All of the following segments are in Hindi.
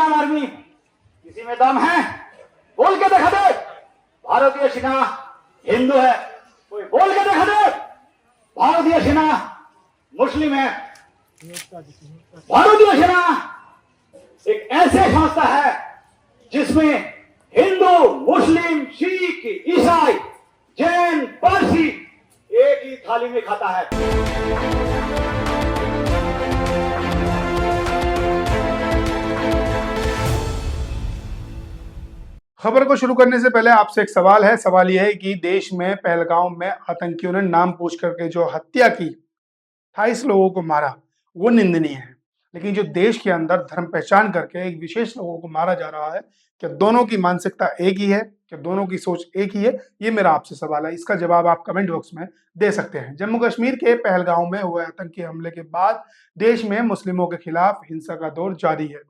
इंडियन आर्मी, किसी में दम है? बोल के दिखा दे। भारतीय सेना हिंदू है, कोई बोल के दिखा दे। भारतीय सेना मुस्लिम है। भारतीय सेना एक ऐसे संस्था है जिसमें हिंदू, मुस्लिम, सिख, ईसाई, जैन, पारसी एक ही थाली में खाता है। खबर को शुरू करने से पहले आपसे एक सवाल है। सवाल यह है कि देश में पहलगाम में आतंकियों ने नाम पूछ करके जो हत्या की, 28 लोगों को मारा, वो निंदनीय है। लेकिन जो देश के अंदर धर्म पहचान करके एक विशेष लोगों को मारा जा रहा है, क्या दोनों की मानसिकता एक ही है? क्या दोनों की सोच एक ही है? ये मेरा आपसे सवाल है। इसका जवाब आप कमेंट बॉक्स में दे सकते हैं। जम्मू कश्मीर के पहलगाम में हुए आतंकी हमले के बाद देश में मुस्लिमों के खिलाफ हिंसा का दौर जारी है,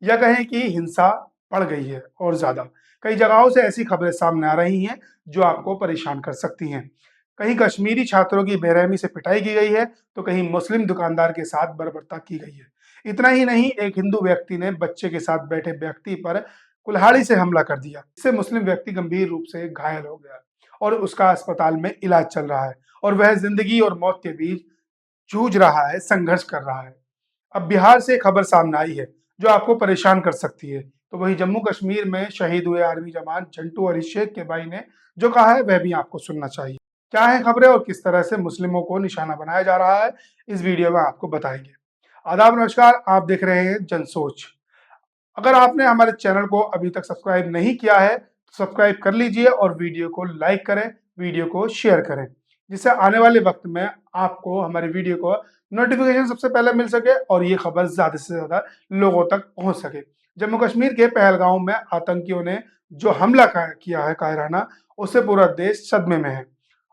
या कहें कि हिंसा बढ़ गई है और ज्यादा। कई जगहों से ऐसी खबरें सामने आ रही हैं जो आपको परेशान कर सकती हैं। कहीं कश्मीरी छात्रों की बेरहमी से पिटाई की गई है, तो कहीं मुस्लिम दुकानदार के साथ बर्बरता की गई है। इतना ही नहीं, एक हिंदू व्यक्ति ने बच्चे के साथ बैठे व्यक्ति पर कुल्हाड़ी से हमला कर दिया। इससे मुस्लिम व्यक्ति गंभीर रूप से घायल हो गया और उसका अस्पताल में इलाज चल रहा है और वह जिंदगी और मौत के बीच जूझ रहा है, संघर्ष कर रहा है। अब बिहार से खबर सामने आई है जो आपको परेशान कर सकती है। तो वही जम्मू कश्मीर में शहीद हुए आर्मी जवान झंटू अली शेख के भाई ने जो कहा है वह भी आपको सुनना चाहिए। क्या है खबरें और किस तरह से मुस्लिमों को निशाना बनाया जा रहा है, इस वीडियो में आपको बताएंगे। आदाब, नमस्कार, आप देख रहे हैं जनसोच। अगर आपने हमारे चैनल को अभी तक सब्सक्राइब नहीं किया है तो सब्सक्राइब कर लीजिए और वीडियो को लाइक करें, वीडियो को शेयर करें, जिससे आने वाले वक्त में आपको हमारे वीडियो को नोटिफिकेशन सबसे पहले मिल सके और ये खबर ज्यादा से ज्यादा लोगों तक पहुंच सके। जम्मू कश्मीर के पहलगाम में आतंकियों ने जो हमला किया है कायराना, उससे पूरा देश सदमे में है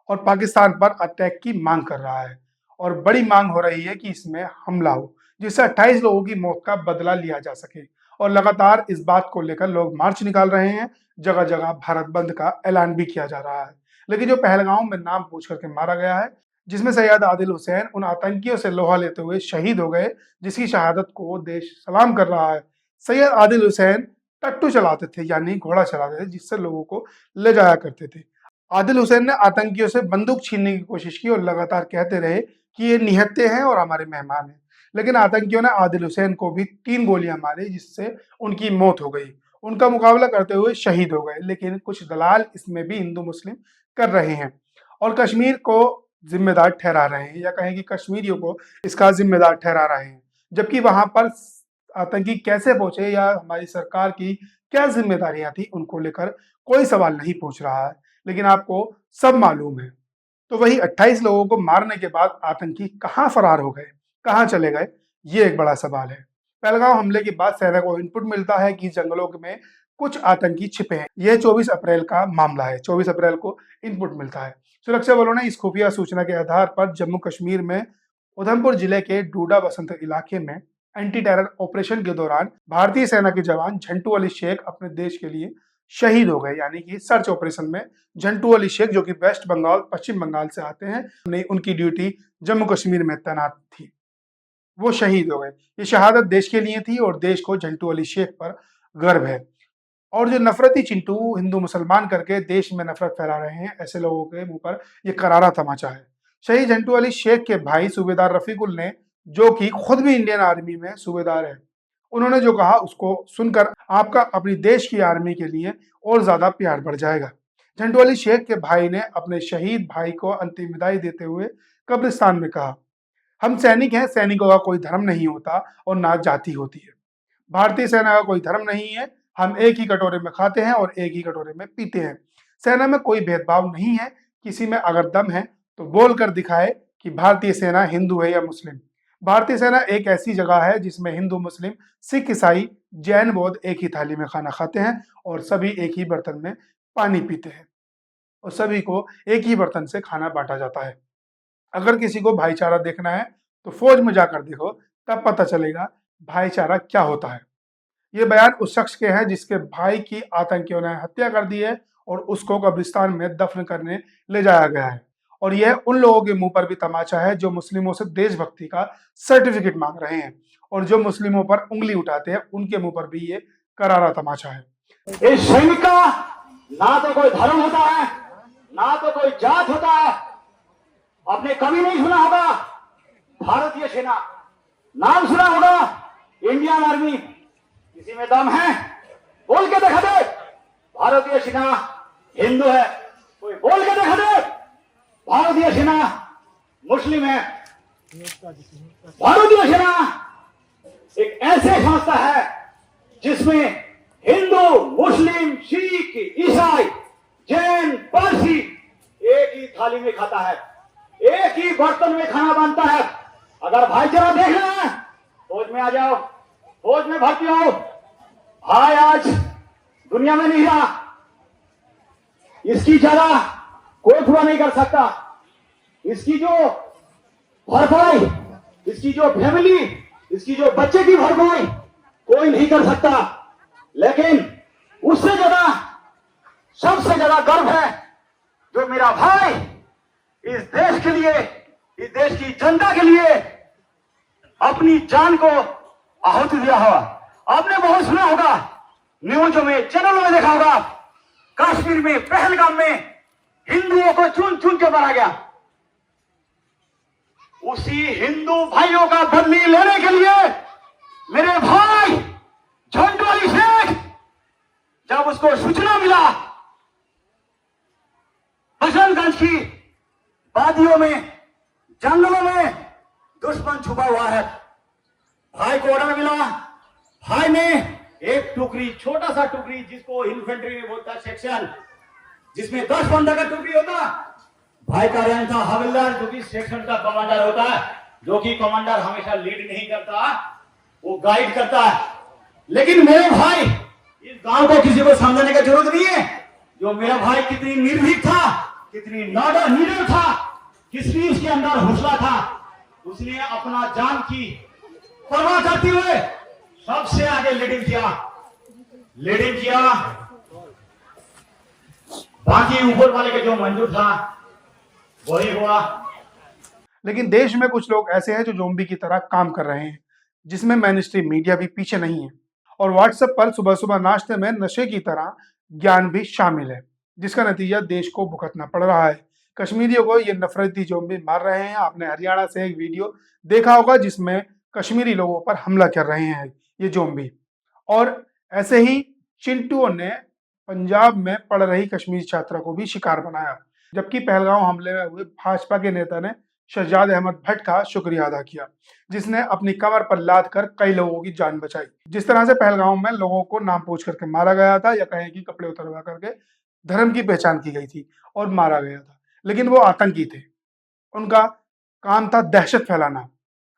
और पाकिस्तान पर अटैक की मांग कर रहा है। और बड़ी मांग हो रही है कि इसमें हमला हो जिससे 28 लोगों की मौत का बदला लिया जा सके। और लगातार इस बात को लेकर लोग मार्च निकाल रहे हैं, जगह जगह भारत बंद का ऐलान भी किया जा रहा है। लेकिन जो पहलगाम में नाम पूछ करके मारा गया है, जिसमें सैयद आदिल हुसैन उन आतंकियों से लोहा लेते हुए शहीद हो गए, जिसकी शहादत को देश सलाम कर रहा है। सैयद आदिल हुसैन टट्टू चलाते थे, यानी घोड़ा चलाते थे, जिससे लोगों को ले जाया करते थे। आदिल हुसैन ने आतंकियों से बंदूक छीनने की कोशिश की और लगातार कहते रहे कि ये निहत्थे हैं और हमारे मेहमान हैं। लेकिन आतंकियों ने आदिल हुसैन को भी 3 गोलियां मारी, जिससे उनकी मौत हो गई। उनका मुकाबला करते हुए शहीद हो गए। लेकिन कुछ दलाल इसमें भी हिंदू मुस्लिम कर रहे हैं और कश्मीर को जिम्मेदार ठहरा रहे हैं, या कहें कि कश्मीरियों को इसका जिम्मेदार ठहरा रहे हैं। जबकि वहां पर आतंकी कैसे पहुंचे या हमारी सरकार की क्या जिम्मेदारियां थी, उनको लेकर कोई सवाल नहीं पूछ रहा है। लेकिन आपको सब मालूम है। तो वही 28 लोगों को मारने के बाद आतंकी कहां फरार हो गए, कहां चले गए, ये एक बड़ा सवाल है। पहलगाम हमले के बाद सेना को इनपुट मिलता है कि जंगलों में कुछ आतंकी छिपे हैं। यह 24 अप्रैल का मामला है। 24 अप्रैल को इनपुट मिलता है। सुरक्षा बलों ने इस खुफिया सूचना के आधार पर जम्मू कश्मीर में उधमपुर जिले के डूडा बसंत इलाके में एंटी टेरर ऑपरेशन के दौरान भारतीय सेना के जवान झंटू अली शेख अपने देश के लिए शहीद हो गए। यानी कि सर्च ऑपरेशन में झंटू अली शेख, जो कि वेस्ट बंगाल, पश्चिम बंगाल से आते हैं, उनकी ड्यूटी जम्मू कश्मीर में तैनात थी, वो शहीद हो गए। ये शहादत देश के लिए थी और देश को झंटू अली शेख पर गर्व है। और जो नफरती चिंटू हिंदू मुसलमान करके देश में नफरत फैला रहे हैं, ऐसे लोगों के मुंह पर ये करारा तमाचा है। शहीद झंटू अली शेख के भाई सूबेदार रफीकुल ने, जो कि खुद भी इंडियन आर्मी में सूबेदार है, उन्होंने जो कहा उसको सुनकर आपका अपनी देश की आर्मी के लिए और ज्यादा प्यार बढ़ जाएगा। झंटू अली शेख के भाई ने अपने शहीद भाई को अंतिम विदाई देते हुए कब्रिस्तान में कहा, हम सैनिक हैं, सैनिकों का कोई धर्म नहीं होता और ना जाति होती है। भारतीय सेना का कोई धर्म नहीं है, हम एक ही कटोरे में खाते हैं और एक ही कटोरे में पीते हैं। सेना में कोई भेदभाव नहीं है, किसी में अगर दम है तो बोल कर दिखाए कि भारतीय सेना हिंदू है या मुस्लिम। भारतीय सेना एक ऐसी जगह है जिसमें हिंदू, मुस्लिम, सिख, ईसाई, जैन, बौद्ध एक ही थाली में खाना खाते हैं और सभी एक ही बर्तन में पानी पीते हैं और सभी को एक ही बर्तन से खाना बांटा जाता है। अगर किसी को भाईचारा देखना है तो फौज में जाकर देखो, तब पता चलेगा भाईचारा क्या होता है। ये बयान उस शख्स के हैं जिसके भाई की आतंकियों ने हत्या कर दी है और उसको कब्रिस्तान में दफन करने ले जाया गया है। और यह उन लोगों के मुंह पर भी तमाचा है जो मुस्लिमों से देशभक्ति का सर्टिफिकेट मांग रहे हैं, और जो मुस्लिमों पर उंगली उठाते हैं उनके मुंह पर भी ये करारा तमाचा है। इस सैनिक का ना तो कोई धर्म होता है, ना तो कोई जात होता है। आपने कभी नहीं सुना होगा भारतीय सेना, नाम सुना होगा इंडियन आर्मी। किसी में दम है? बोल के दिखा दे भारतीय सेना हिंदू है। कोई बोल के दिखा दे भारतीय सेना मुस्लिम है। भारतीय सेना एक ऐसे संस्था है जिसमें हिंदू, मुस्लिम, सिख, ईसाई, जैन, पारसी एक ही थाली में खाता है, एक ही बर्तन में खाना बनता है। अगर भाईचारा देखना है फौज में आ जाओ, फौज में भर्ती हो। भाई आज दुनिया में नहीं रहा, इसकी जगह कोई पूरा नहीं कर सकता। इसकी जो भरपाई, इसकी जो फैमिली, इसकी जो बच्चे की भरपाई कोई नहीं कर सकता। लेकिन उससे ज्यादा, सबसे ज्यादा गर्व है जो मेरा भाई इस देश के लिए, इस देश की जनता के लिए अपनी जान को आहुति दिया होगा। आपने बहुत सुना होगा, न्यूज़ों में, चैनलों में देखा होगा, कश्मीर में, पहलगाम में हिंदुओं को चुन चुन के मारा गया। उसी हिंदू भाइयों का बदली लेने के लिए मेरे भाई झंडू अली शेख, जब उसको सूचना मिला बसंतगंज की वादियों में, जंगलों में दुश्मन छुपा हुआ है, भाई को ऑर्डर मिला। भाई ने एक टुकड़ी, छोटा सा टुकड़ी, जिसको इन्फेंट्री में बोलता है सेक्शन, जिसमें 10 बंदा का टुकड़ी होता, भाई का रैंक था हवलदार, जो कि सेक्शन का कमांडर होता है, जो कि कमांडर हमेशा लीड नहीं करता, वो गाइड करता है। लेकिन मेरे भाई, इस गांव को किसी को समझाने की जरूरत नहीं है, जो मेरा भाई कितनी निर्भीक था, कितनी निडर था, किसकी उसके अंदर हौसला था। उसने अपना जान की परवाह करते हुए सबसे आगे लीडिंग किया। बाकी ऊपर वाले के जो मंजूर था वही हुआ। लेकिन देश में कुछ लोग ऐसे हैं जो ज़ोंबी की तरह काम कर रहे हैं, जिसमें मेनस्ट्रीम मीडिया भी पीछे नहीं है, और व्हाट्सएप पर सुबह सुबह नाश्ते में नशे की तरह ज्ञान भी शामिल है, जिसका नतीजा देश को भुगतना पड़ रहा है। कश्मीरियों को ये नफरती ज़ोंबी मार रहे हैं। आपने हरियाणा से एक वीडियो देखा होगा जिसमें कश्मीरी लोगों पर हमला कर रहे हैं ये ज़ोंबी। और ऐसे ही चिंटुओं ने पंजाब में पढ़ रही कश्मीरी छात्रा को भी शिकार बनाया, जबकि पहलगांव हमले में हुए भाजपा के नेता ने शहजाद अहमद भट्ट का शुक्रिया अदा किया, जिसने अपनी कमर पर लाद कर कई लोगों की जान बचाई। जिस तरह से पहलगांव में लोगों को नाम पूछ करके मारा गया था, या कहें कि कपड़े उतरवा करके धर्म की पहचान की गई थी और मारा गया था, लेकिन वो आतंकी थे, उनका काम था दहशत फैलाना।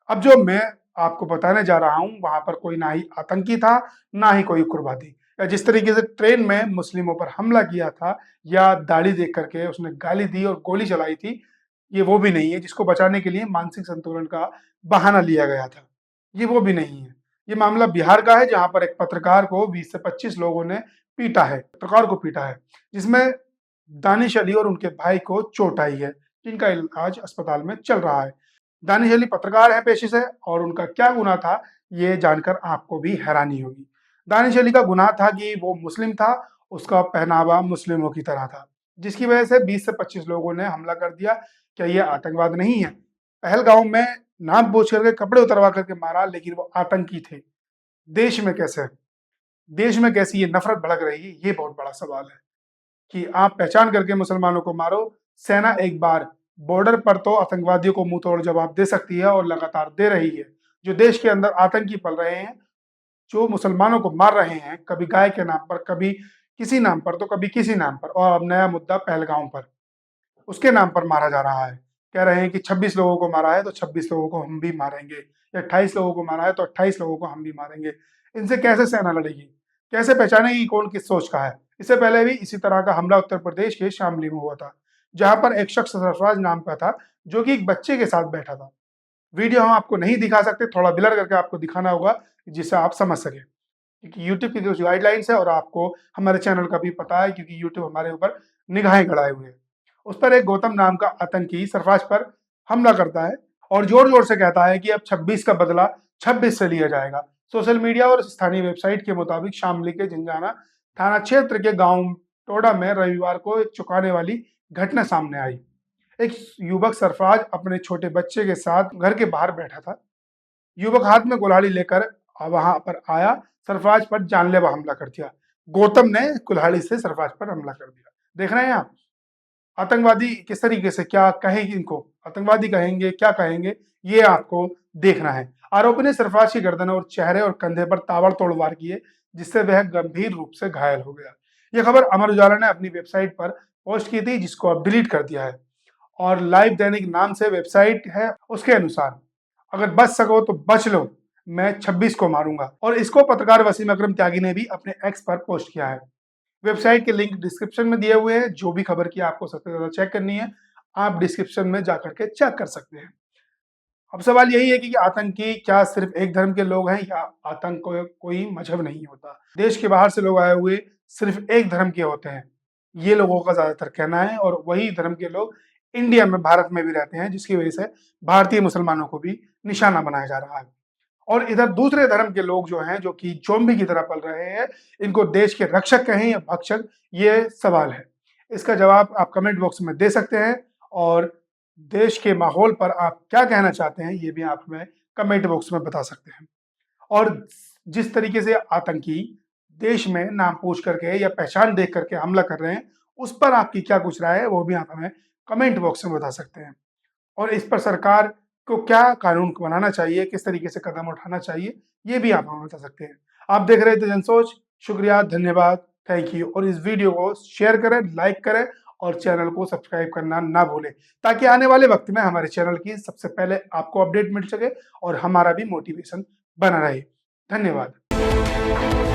अब जो मैं आपको बताने जा रहा हूं, वहां पर कोई ना ही आतंकी था, ना ही कोई उग्रवादी। या जिस तरीके से ट्रेन में मुस्लिमों पर हमला किया था, या दाढ़ी देख करके उसने गाली दी और गोली चलाई थी, ये वो भी नहीं है। जिसको बचाने के लिए मानसिक संतुलन का बहाना लिया गया था, ये वो भी नहीं है। ये मामला बिहार का है, जहां पर एक पत्रकार को 20 से 25 लोगों ने पीटा है, पत्रकार को पीटा है, जिसमें दानिश अली और उनके भाई को चोट आई है, जिनका इलाज अस्पताल में चल रहा है। दानिश अली पत्रकार है पेशे से, और उनका क्या गुनाह था ये जानकर आपको भी हैरानी होगी। दानिश अली का गुनाह था कि वो मुस्लिम था, उसका पहनावा मुस्लिमों की तरह था, जिसकी वजह से 20 से 25 लोगों ने हमला कर दिया। क्या ये आतंकवाद नहीं है? पहलगांव में नाम पूछ करके कपड़े उतरवा करके मारा, लेकिन वो आतंकी थे। देश में कैसे, देश में कैसी ये नफरत भड़क रही है, ये बहुत बड़ा सवाल है कि आप पहचान करके मुसलमानों को मारो। सेना एक बार बॉर्डर पर तो आतंकवादियों को मुंह तोड़ जवाब दे सकती है, और लगातार दे रही है। जो देश के अंदर आतंकी पल रहे हैं, जो मुसलमानों को मार रहे हैं, कभी गाय के नाम पर, कभी किसी नाम पर, तो कभी किसी नाम पर, और अब नया मुद्दा पहलगांव पर, उसके नाम पर मारा जा रहा है। कह रहे हैं कि 26 लोगों को मारा है तो 26 लोगों को हम भी मारेंगे, या 28 लोगों को मारा है तो 28 लोगों को हम भी मारेंगे। इनसे कैसे सेना लड़ेगी? कैसे पहचानेगी कौन किस सोच का है? इससे पहले भी इसी तरह का हमला उत्तर प्रदेश के शामली में हुआ था, जहां पर एक शख्स सरफराज नाम का था, जो कि एक बच्चे के साथ बैठा था। वीडियो हम आपको नहीं दिखा सकते, थोड़ा ब्लर करके आपको दिखाना होगा जिससे आप समझ सके, क्योंकि यूट्यूब की कुछ गाइडलाइंस है, और आपको हमारे चैनल का भी पता है, क्योंकि यूट्यूब हमारे ऊपर निगाहें गड़ाए हुए है। उस पर एक गौतम नाम का आतंकी सरफराज पर हमला करता है और जोर जोर से कहता है कि अब 26 का बदला 26 से लिया जाएगा। सोशल मीडिया और स्थानीय वेबसाइट के मुताबिक शामली के जिंजाना थाना क्षेत्र के गांव टोडा में रविवार को एक चौंकाने वाली घटना सामने आई। एक युवक सरफराज अपने छोटे बच्चे के साथ घर के बाहर बैठा था। युवक हाथ में कुल्हाड़ी लेकर वहां पर आया, सरफराज पर जानलेवा हमला कर दिया। गौतम ने कुल्हाड़ी से सरफराज पर हमला कर दिया। देख रहे हैं आप आतंकवादी किस तरीके से, क्या कहेंगे इनको, आतंकवादी कहेंगे क्या कहेंगे, ये आपको देखना है। आरोपी ने सरफराज की गर्दन और चेहरे और कंधे पर ताबड़तोड़ वार किए, जिससे वह गंभीर रूप से घायल हो गया। यह खबर अमर उजाला ने अपनी वेबसाइट पर पोस्ट की थी, जिसको अब डिलीट कर दिया है। और लाइव दैनिक नाम से वेबसाइट है, उसके अनुसार अगर बच सको तो बच लो, मैं 26 को मारूंगा। और इसको पत्रकार वसीम अकरम त्यागी ने भी अपने एक्स पर पोस्ट किया है। वेबसाइट के लिंक डिस्क्रिप्शन में दिए हुए हैं। जो भी खबर की आपको सबसे ज्यादा चेक करनी है, आप डिस्क्रिप्शन में जाकर के चेक कर सकते हैं। अब सवाल यही है कि आतंकी क्या सिर्फ एक धर्म के लोग हैं, या आतंक कोई मजहब नहीं होता। देश के बाहर से लोग आए हुए सिर्फ एक धर्म के होते हैं, ये लोगों का ज्यादातर कहना है। और वही धर्म के लोग इंडिया में, भारत में भी रहते हैं, जिसकी वजह से भारतीय मुसलमानों को भी निशाना बनाया जा रहा है। और इधर दूसरे धर्म के लोग जो हैं, जो कि जोम्बी की तरह पल रहे हैं, इनको देश के रक्षक कहें या भक्षक, ये सवाल है। इसका जवाब आप कमेंट बॉक्स में दे सकते हैं। और देश के माहौल पर आप क्या कहना चाहते हैं, ये भी आप हमें कमेंट बॉक्स में बता सकते हैं। और जिस तरीके से आतंकी देश में नाम पूछ करके या पहचान देख करके हमला कर रहे हैं, उस पर आपकी क्या कुछ राय है, वो भी आप हमें कमेंट बॉक्स में बता सकते हैं। और इस पर सरकार को क्या कानून बनाना चाहिए, किस तरीके से कदम उठाना चाहिए, ये भी आप हमें बता सकते हैं। आप देख रहे थे जनसोच। शुक्रिया, धन्यवाद, थैंक यू। और इस वीडियो को शेयर करें, लाइक करें और चैनल को सब्सक्राइब करना ना भूलें, ताकि आने वाले वक्त में हमारे चैनल की सबसे पहले आपको अपडेट मिल सके और हमारा भी मोटिवेशन बना रहे। धन्यवाद।